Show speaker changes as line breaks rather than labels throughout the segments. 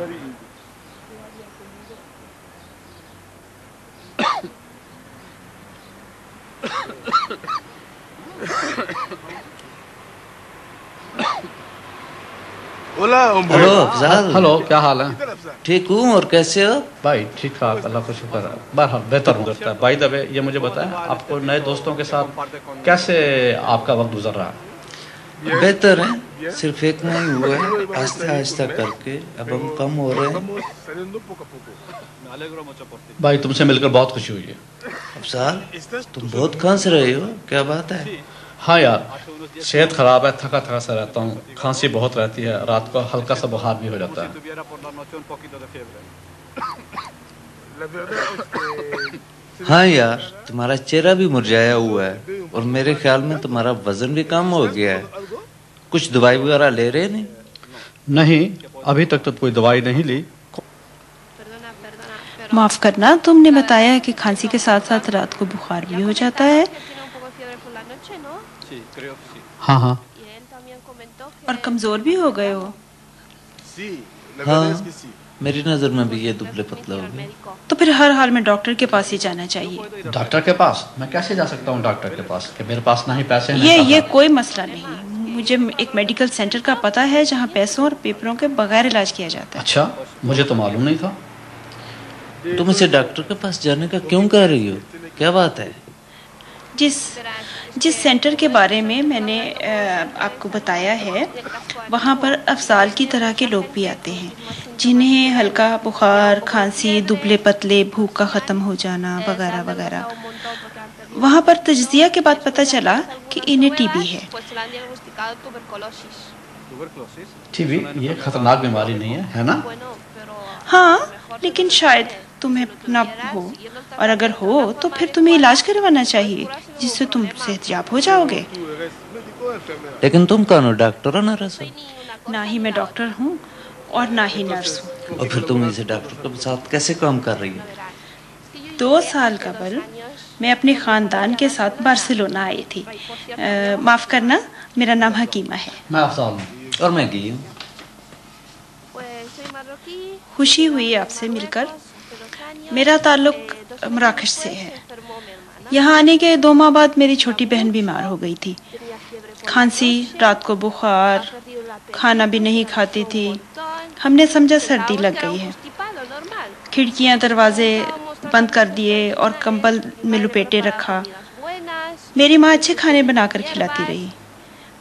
Hello Afzal.
Hello, क्या हाल है?
ठीक हूँ, और कैसे हो?
भाई ठीक ठाक, अल्लाह का शुक्र है, बहरहाल बेहतर हूँ। भाई दबे ये मुझे बताएं, आपको नए दोस्तों के साथ कैसे आपका वक्त गुजर रहा है?
बेहतर है, सिर्फ एक नहीं हुआ है, आहिस्ता आहिस्ता करके अब हम कम हो रहे हैं।
भाई तुमसे मिलकर बहुत खुशी हुई है।
अफजाल, तुम बहुत खांस रहे हो, क्या बात है?
हाँ यार, सेहत खराब है, थका थका सा रहता हूँ, खांसी बहुत रहती है, रात को हल्का सा बुखार भी हो जाता है।
हाँ यार, तुम्हारा चेहरा भी मुरझाया हुआ है, और मेरे ख्याल में तुम्हारा वजन भी कम हो गया है। कुछ दवाई वगैरह ले रहे नहीं?
नहीं, अभी तक तो कोई दवाई नहीं ली।
माफ करना, तुमने बताया कि खांसी के साथ साथ रात को बुखार भी हो जाता है।
हाँ हाँ।
और कमजोर भी हो गए हो।
हाँ, मेरी नजर में भी ये दुबले पतले हो गए।
तो फिर हर हाल में डॉक्टर के पास ही जाना चाहिए।
डॉक्टर के पास? मैं कैसे जा सकता हूँ डॉक्टर के पास कि मेरे पास ना ही पैसे
ये कोई मसला नहीं। मुझे एक मेडिकल सेंटर का पता है जहाँ पैसों और पेपरों के बगैर इलाज किया जाता है।
अच्छा, मुझे तो मालूम नहीं था।
तुम इसे डॉक्टर के पास जाने का क्यों कह रही हो, क्या बात है?
जिस सेंटर के बारे में मैंने आपको बताया है, वहाँ पर अफजाल की तरह के लोग भी आते हैं, जिन्हें हल्का बुखार, खांसी, दुबले पतले, भूख का ख़त्म हो जाना वगैरह वगैरह। वहाँ पर तज्जिया के बाद पता चला कि इन्हें टीबी है।
टीबी ये खतरनाक बीमारी नहीं है ना?
हाँ, लेकिन शायद तुम्हें ना हो, और अगर हो तो फिर तुम्हें इलाज करवाना चाहिए, जिससे तुम सेहतयाब हो जाओगे।
लेकिन तुम कौन हो, डॉक्टर हो नर्स हो?
ना ही मैं डॉक्टर हूँ और ना ही नर्स हूँ।
और फिर तुम इसे डॉक्टर के साथ कैसे काम कर रही हो?
2 साल कबल मैं अपने ख़ानदान के साथ बार्सिलोना आई थी। माफ़ करना, मेरा नाम हकीमा है।
मैं अफजाल हूँ।
और मैं गई हूँ।
खुशी हुई आपसे मिलकर। मेरा ताल्लुक मराकश से है। यहाँ आने के 2 माह बाद मेरी छोटी बहन बीमार हो गई थी। खांसी, रात को बुखार, खाना भी नहीं खाती थी। हमने समझा सर्दी लग गई है। खिड़कियाँ दरवाजे बंद कर दिए और कंबल में लपेटे रखा। मेरी माँ अच्छे खाने बनाकर खिलाती रही,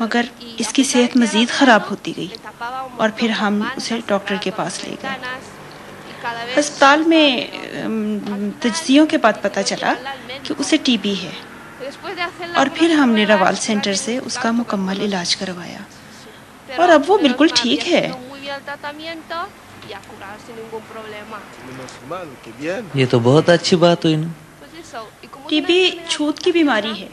मगर इसकी सेहत मज़ीद ख़राब होती गई, और फिर हम उसे डॉक्टर के पास ले गए। अस्पताल में तज्जियों के बाद पता चला कि उसे टीबी है, और फिर हमने रवाल सेंटर से उसका मुकम्मल इलाज करवाया, और अब वो बिल्कुल ठीक है।
ये तो बहुत अच्छी बात हुई ना।
टीबी छूत की बीमारी है,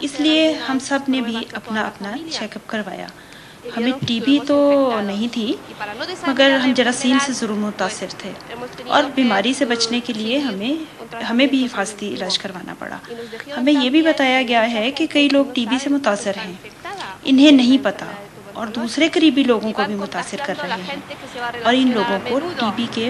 इसलिए हम सब ने भी अपना अपना चेकअप करवाया। हमें टीबी तो नहीं थी, मगर हम जरासीम से ज़रूर मुतासिर थे, और बीमारी से बचने के लिए हमें भी हिफाजती इलाज करवाना पड़ा। हमें ये भी बताया गया है कि कई लोग टीबी से मुतासर हैं, इन्हें नहीं पता, और दूसरे करीबी लोगों को भी मुतासिर कर रहे हैं, और इन लोगों को टीबी के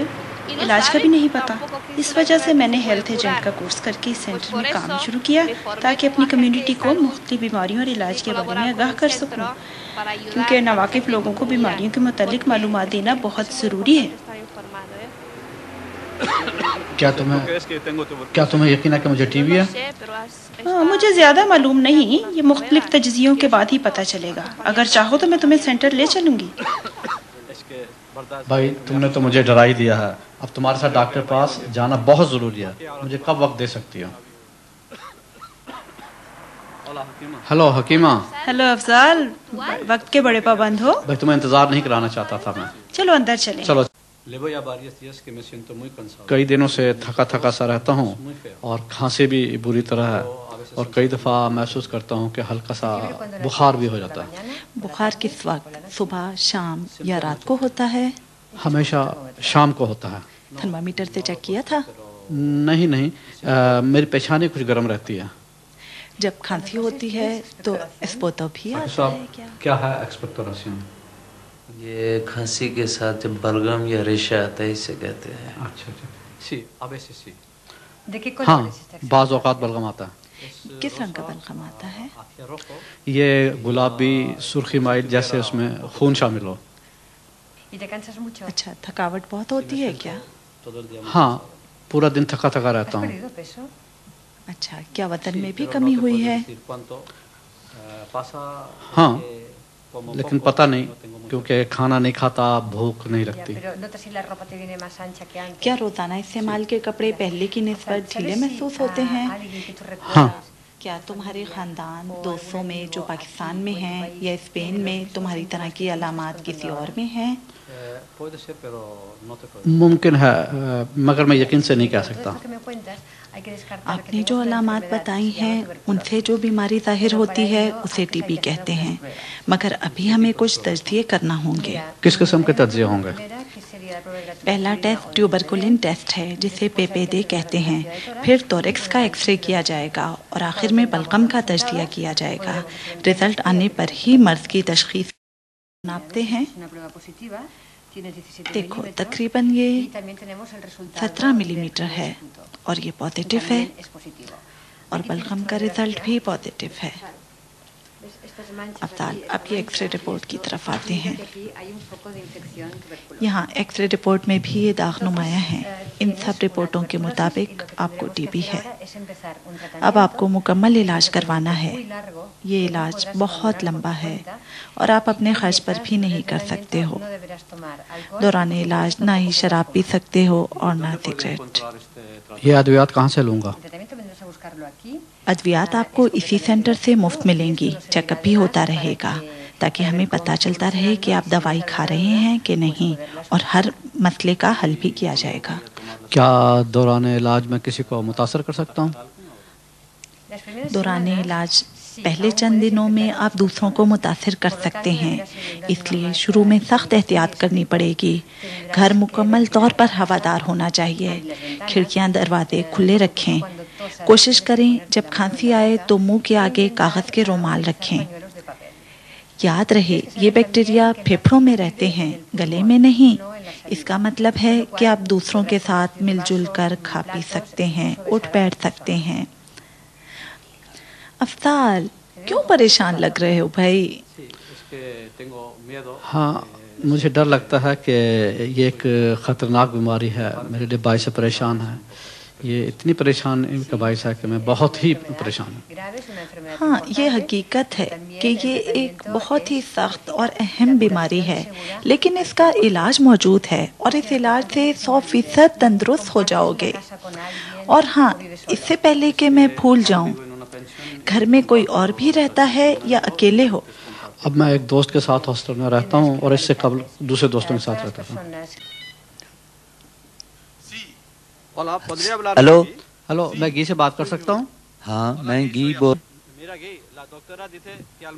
इलाज का भी नहीं पता। इस वजह से मैंने हेल्थ एजेंट का कोर्स करके इस सेंटर में काम शुरू किया, ताकि अपनी कम्युनिटी को मुख्तलिफ बीमारियों और इलाज के बारे में आगाह कर सकूं, क्योंकि नावाकिफ लोगों को बीमारियों के मुतालिक मालूमात देना बहुत ज़रूरी है।
क्या तुम्हें यकीन है कि मुझे टीबी है?
मुझे ज़्यादा मालूम नहीं, ये मुख्तलिफ तज्जियों के बाद ही पता चलेगा। अगर चाहो तो मैं तुम्हें सेंटर ले चलूँगी।
भाई तुमने तो मुझे डरा ही दिया है। अब तुम्हारे साथ डॉक्टर पास जाना बहुत ज़रूरी है। मुझे कब वक्त दे सकती हो? हेलो हकीमा।
हेलो अफजाल, वक्त के बड़े पाबंद हो।
भाई तुम्हें इंतज़ार नहीं कराना चाहता था मैं।
चलो अंदर चलें।
चलो। कई दिनों से थका थका सा रहता हूँ, और खांसी भी बुरी तरह है, और कई दफ़ा महसूस करता हूँ कि हल्का सा बुखार भी हो जाता है।
बुखार किस वक्त, सुबह, शाम या रात को होता है?
हमेशा शाम को होता है।
थर्मामीटर से चेक किया था?
नहीं, मेरी पेशानी कुछ गर्म रहती है।
जब खांसी होती है तो एक्सपोर्टो भी आता है क्या?
क्या है एक्सपोर्टोरेशन?
ये खांसी के साथ जब बलगम या रेशा आता है इसे कहते हैं।
अच्छा अच्छा, सी अब ऐसे सी
¿De qué color
हाँ,
es esta
बाज़ औक़ात बलगम आता है।
किस रंग का बलगम आता है?
ये गुलाबी सुर्खी माइल जैसे उसमें खून शामिल हो।
¿Y te cansas mucho?
अच्छा, थकावट बहुत होती है क्या?
हाँ, पूरा दिन थका थका
¿Has
रहता हूँ।
perdido peso?
अच्छा, क्या वतन में भी कमी हुई है?
हाँ, लेकिन पता नहीं क्योंकि खाना नहीं खाता, भूख नहीं
Ya,
लगती।
pero notas si la ropa te viene más ancha que antes.
क्या रोजाना इस्तेमाल के कपड़े पहले की निस्बत
¿Sabes
ढीले
si
महसूस
a
होते हैं?
alguien que tú
हाँ।
recuerdas
क्या तुम्हारे खानदान दोस्तों में जो पाकिस्तान में हैं या स्पेन में तुम्हारी तरह की अलामात किसी और में हैं?
मुमकिन है, मगर मैं यकीन से नहीं कह
todo
सकता।
esto que me cuentas, hay que descartar que
आपने
tengas
जो
una
अलामात
enfermedad
बताई
que se llama
हैं
tuberculosis.
उनसे जो बीमारी जाहिर होती है उसे टीबी कहते हैं, मगर अभी हमें कुछ तजज़िये करना होंगे।
किस किस्म के तज्जिए होंगे?
Primera, que sería la prueba de la
पहला
tuberculina
test
o de
tuberculin test है जिसे पेपेदे कहते हैं, फिर तोरेक्स का एक्सरे किया जाएगा और आखिर में बलगम का तजज़िया किया जाएगा। रिजल्ट आने पर ही मर्ज की तशखीस नापते हैं।
Es una prueba positiva, tiene 17
देखो
milímetros,
तकरीबन ये
y también tenemos el resultado
17
del
millimetre है
primer punto.
और ये पॉजिटिव है
También es positivo.
और
Aquí tienes
बलगम
tu
का रिजल्ट
radiografía.
भी पॉजिटिव है।
¿Ves estas manchas
Afzal,
aquí?
अब ये एक्सरे रिपोर्ट की तरफ आते हैं।
Fíjate aquí hay un foco de infección tuberculosa.
यहाँ एक्सरे रिपोर्ट में भी ये दाग नुमाया है। इन सब रिपोर्टों के मुताबिक आपको टीबी है। अब आपको मुकम्मल इलाज करवाना है। ये इलाज बहुत लंबा है और आप अपने खर्च पर भी नहीं कर सकते हो। दौरान इलाज ना ही शराब पी सकते हो और ना सिगरेट।
ये अद्वियात कहाँ से लूँगा?
अद्वियात आपको इसी सेंटर से मुफ्त मिलेंगी। चेकअप भी होता रहेगा ताकि हमें पता चलता रहे कि आप दवाई खा रहे हैं कि नहीं और हर मसले का हल भी किया जाएगा।
क्या दौरान इलाज में किसी को मुतासर कर सकता हूँ?
दौरान इलाज पहले चंद दिनों में आप दूसरों को मुतासिर कर सकते हैं, इसलिए शुरू में सख्त एहतियात करनी पड़ेगी। घर मुकम्मल तौर पर हवादार होना चाहिए। खिड़कियां दरवाजे खुले रखें। कोशिश करें जब खांसी आए तो मुंह के आगे कागज़ के रुमाल रखें। याद रहे ये बैक्टीरिया फेफड़ों में रहते हैं, गले में नहीं। इसका मतलब है कि आप दूसरों के साथ मिलजुल कर खा पी सकते हैं, उठ बैठ सकते हैं। अफजाल, क्यों परेशान लग रहे हो भाई?
हाँ, मुझे डर लगता है कि ये एक ख़तरनाक बीमारी है, मेरे लिए बाइस परेशान है। ये इतनी परेशान का बाइस है कि मैं बहुत ही परेशान हूँ।
हाँ, ये हकीकत है कि ये एक बहुत ही सख्त और अहम बीमारी है, लेकिन इसका इलाज मौजूद है और इस इलाज से 100% तंदुरुस्त हो जाओगे। और हाँ, इससे पहले कि मैं भूल जाऊं, घर में कोई और भी रहता है या अकेले हो?
अब मैं एक दोस्त के साथ हॉस्टल में रहता हूँ और इससे कबल दूसरे दोस्तों के साथ रहता था।
हेलो।
हेलो, मैं गी से बात कर सकता हूँ?
हाँ, मैं गी बोल।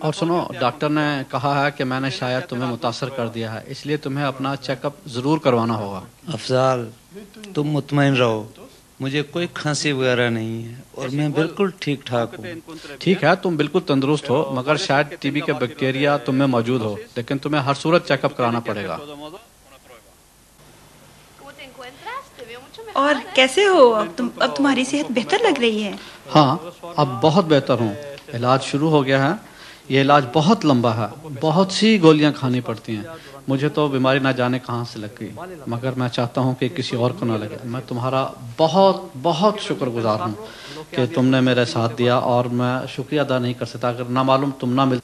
और सुनो, डॉक्टर ने कहा है कि मैंने शायद तुम्हें मुतासर कर दिया है, इसलिए तुम्हें अपना चेकअप ज़रूर करवाना होगा।
अफजाल, तुम मुतमईन रहो, मुझे कोई खांसी वगैरह नहीं है और मैं बिल्कुल ठीक ठाक हूँ।
ठीक है, तुम बिल्कुल तंदुरुस्त हो, मगर शायद टीबी के बैक्टीरिया तुम में मौजूद हो, लेकिन तुम्हें हर सूरत चेकअप कराना पड़ेगा।
और कैसे हो अब तुम्हारी सेहत बेहतर लग रही है?
हाँ, अब बहुत बेहतर हूँ। इलाज शुरू हो गया है। ये इलाज बहुत लंबा है, बहुत सी गोलियां खानी पड़ती हैं। मुझे तो बीमारी ना जाने कहाँ से लग गई, मगर मैं चाहता हूँ कि किसी और को ना लगे। मैं तुम्हारा बहुत बहुत शुक्रगुजार हूँ कि तुमने मेरे साथ दिया और मैं शुक्रिया अदा नहीं कर सकता अगर ना मालूम तुम ना मिल।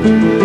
Thank you.